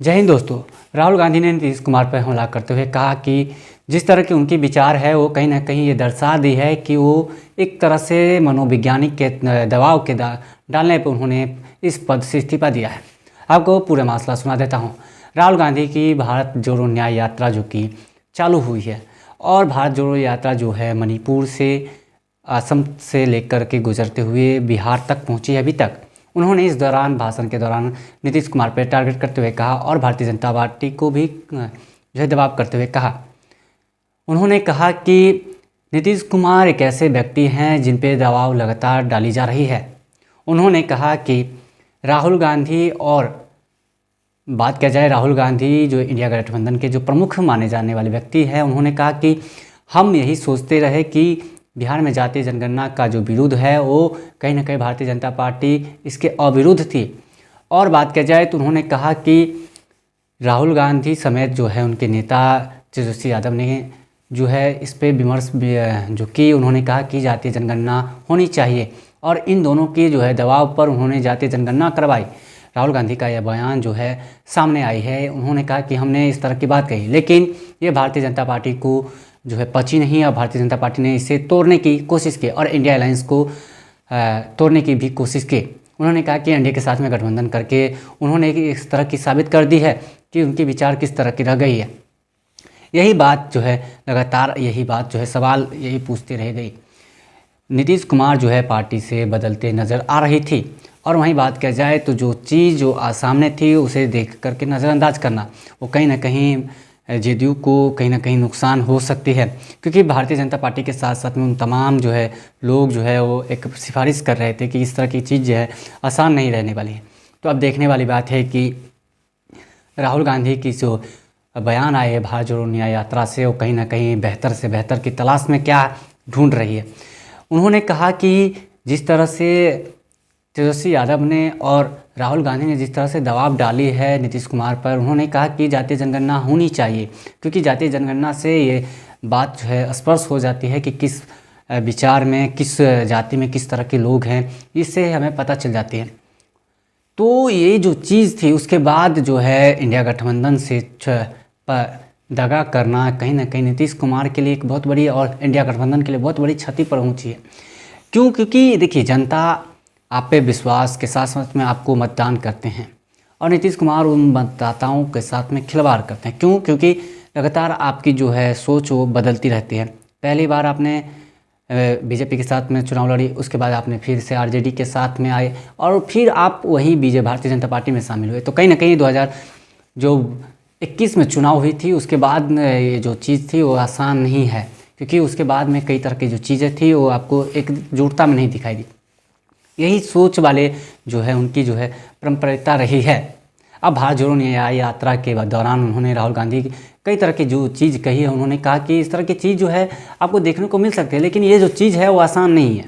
जय हिंद दोस्तों। राहुल गांधी ने नीतीश कुमार पर हमला करते हुए कहा कि जिस तरह के उनकी विचार है वो कहीं ना कहीं ये दर्शा दी है कि वो एक तरह से मनोवैज्ञानिक के दबाव के डालने पर उन्होंने इस पद से इस्तीफा दिया है। आपको पूरा मसला सुना देता हूँ। राहुल गांधी की भारत जोड़ो न्याय यात्रा जो कि चालू हुई है और भारत जोड़ो यात्रा जो है मणिपुर से असम से लेकर के गुजरते हुए बिहार तक पहुँची है अभी तक। उन्होंने इस दौरान भाषण के दौरान नीतीश कुमार पर टारगेट करते हुए कहा और भारतीय जनता पार्टी को भी जो है दबाव करते हुए कहा। उन्होंने कहा कि नीतीश कुमार एक ऐसे व्यक्ति हैं जिन पे दबाव लगातार डाली जा रही है। उन्होंने कहा कि राहुल गांधी और बात किया जाए राहुल गांधी जो इंडिया गठबंधन के जो प्रमुख माने जाने वाले व्यक्ति हैं, उन्होंने कहा कि हम यही सोचते रहे कि बिहार में जातीय जनगणना का जो विरोध है वो कहीं ना कहीं भारतीय जनता पार्टी इसके अविरुद्ध थी। और बात किया जाए तो उन्होंने कहा कि राहुल गांधी समेत जो है उनके नेता तेजस्वी यादव ने जो है इस पर विमर्श जो कि उन्होंने कहा कि जातीय जनगणना होनी चाहिए और इन दोनों की जो है दबाव पर उन्होंने जातीय जनगणना करवाई। राहुल गांधी का यह बयान जो है सामने आई है। उन्होंने कहा कि हमने इस तरह की बात कही, लेकिन ये भारतीय जनता पार्टी को जो है पची नहीं और भारतीय जनता पार्टी ने इसे तोड़ने की कोशिश की और इंडिया अलायंस को तोड़ने की भी कोशिश की। उन्होंने कहा कि एनडीए के साथ में गठबंधन करके उन्होंने इस तरह की साबित कर दी है कि उनकी विचार किस तरह की रह गई है। यही बात जो है लगातार यही बात जो है सवाल यही पूछती रह गई। नीतीश कुमार जो है पार्टी से बदलते नज़र आ रही थी और वहीं बात किया जाए तो जो चीज़ जो सामने थी उसे देख करके नज़रअंदाज करना वो कहीं ना कहीं जेडीयू को कहीं ना कहीं नुकसान हो सकती है, क्योंकि भारतीय जनता पार्टी के साथ साथ में उन तमाम जो है लोग जो है वो एक सिफारिश कर रहे थे कि इस तरह की चीज़ जो है आसान नहीं रहने वाली है। तो अब देखने वाली बात है कि राहुल गांधी की जो बयान आए है भारत जोड़ो न्याय यात्रा से वो कहीं ना कहीं बेहतर से बेहतर की तलाश में क्या ढूंढ रही है। उन्होंने कहा कि जिस तरह से तेजस्वी यादव ने और राहुल गांधी ने जिस तरह से दबाव डाली है नीतीश कुमार पर, उन्होंने कहा कि जातीय जनगणना होनी चाहिए, क्योंकि जातीय जनगणना से ये बात जो है स्पष्ट हो जाती है कि किस विचार में किस जाति में किस तरह के लोग हैं, इससे हमें पता चल जाती है। तो ये जो चीज़ थी उसके बाद जो है इंडिया गठबंधन से दगा करना कहीं ना कहीं नीतीश कुमार के लिए एक बहुत बड़ी और इंडिया गठबंधन के लिए बहुत बड़ी क्षति पहुंची है। क्यों? क्योंकि देखिए जनता आप पे विश्वास के साथ साथ में आपको मतदान करते हैं और नीतीश कुमार उन मतदाताओं के साथ में खिलवाड़ करते हैं। क्यों? क्योंकि लगातार आपकी जो है सोच वो बदलती रहती है। पहली बार आपने बीजेपी के साथ में चुनाव लड़ी, उसके बाद आपने फिर से आरजेडी के साथ में आए और फिर आप वही भारतीय जनता पार्टी में शामिल हुए। तो कहीं ना कहीं 2021 में चुनाव हुई थी, उसके बाद ये जो चीज़ थी वो आसान नहीं है, क्योंकि उसके बाद में कई तरह की जो चीज़ें थी वो आपको एकजुटता में नहीं दिखाई दी। यही सोच वाले जो है उनकी जो है परंपरिकता रही है। अब भारत जोड़ो न्याय यात्रा के दौरान उन्होंने राहुल गांधी कई तरह की जो चीज़ कही है, उन्होंने कहा कि इस तरह की चीज़ जो है आपको देखने को मिल सकती है, लेकिन ये जो चीज़ है वो आसान नहीं है।